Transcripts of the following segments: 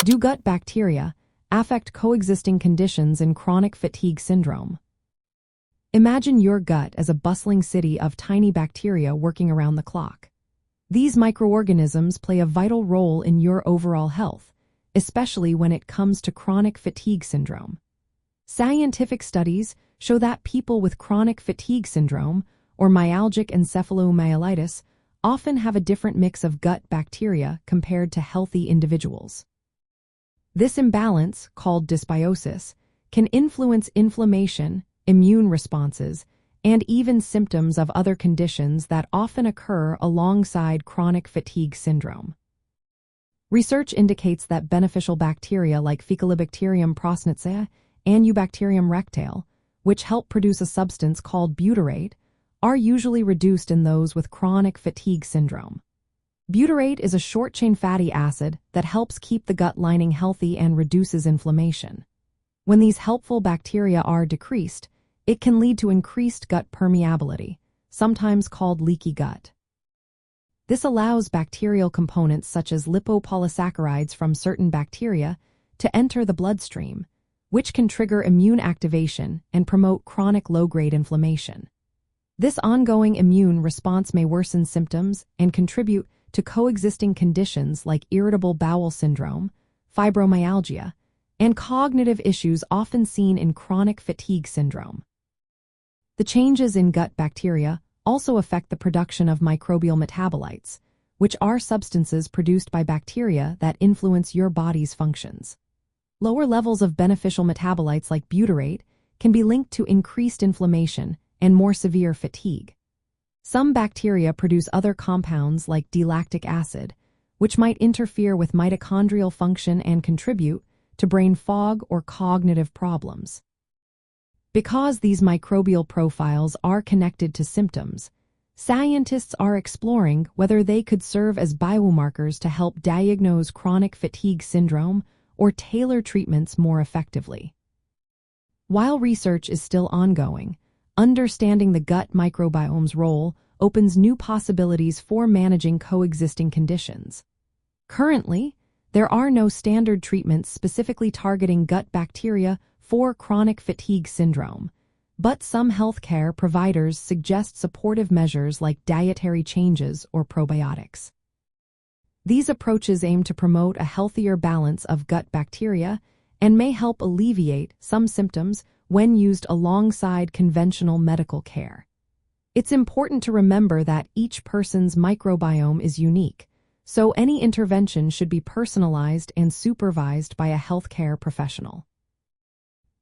Do gut bacteria affect coexisting conditions in chronic fatigue syndrome? Imagine your gut as a bustling city of tiny bacteria working around the clock. These microorganisms play a vital role in your overall health, especially when it comes to chronic fatigue syndrome. Scientific studies show that people with chronic fatigue syndrome, or myalgic encephalomyelitis, often have a different mix of gut bacteria compared to healthy individuals. This imbalance, called dysbiosis, can influence inflammation, immune responses, and even symptoms of other conditions that often occur alongside chronic fatigue syndrome. Research indicates that beneficial bacteria like Faecalibacterium prausnitzii and Eubacterium rectale, which help produce a substance called butyrate, are usually reduced in those with chronic fatigue syndrome. Butyrate is a short-chain fatty acid that helps keep the gut lining healthy and reduces inflammation. When these helpful bacteria are decreased, it can lead to increased gut permeability, sometimes called leaky gut. This allows bacterial components such as lipopolysaccharides from certain bacteria to enter the bloodstream, which can trigger immune activation and promote chronic low-grade inflammation. This ongoing immune response may worsen symptoms and contribute to coexisting conditions like irritable bowel syndrome, fibromyalgia, and cognitive issues often seen in chronic fatigue syndrome. The changes in gut bacteria also affect the production of microbial metabolites, which are substances produced by bacteria that influence your body's functions. Lower levels of beneficial metabolites like butyrate can be linked to increased inflammation and more severe fatigue. Some bacteria produce other compounds like D-lactic acid, which might interfere with mitochondrial function and contribute to brain fog or cognitive problems. Because these microbial profiles are connected to symptoms, scientists are exploring whether they could serve as biomarkers to help diagnose chronic fatigue syndrome or tailor treatments more effectively. While research is still ongoing, understanding the gut microbiome's role opens new possibilities for managing coexisting conditions. Currently, there are no standard treatments specifically targeting gut bacteria for chronic fatigue syndrome, but some healthcare providers suggest supportive measures like dietary changes or probiotics. These approaches aim to promote a healthier balance of gut bacteria and may help alleviate some symptoms when used alongside conventional medical care. It's important to remember that each person's microbiome is unique, so any intervention should be personalized and supervised by a healthcare professional.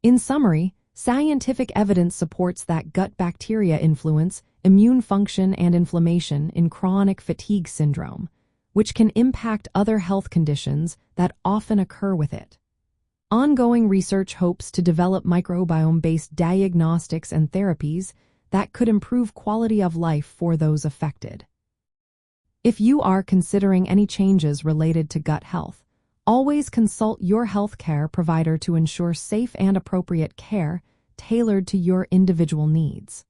In summary, scientific evidence supports that gut bacteria influence immune function and inflammation in chronic fatigue syndrome, which can impact other health conditions that often occur with it. Ongoing research hopes to develop microbiome-based diagnostics and therapies that could improve quality of life for those affected. If you are considering any changes related to gut health, always consult your healthcare provider to ensure safe and appropriate care tailored to your individual needs.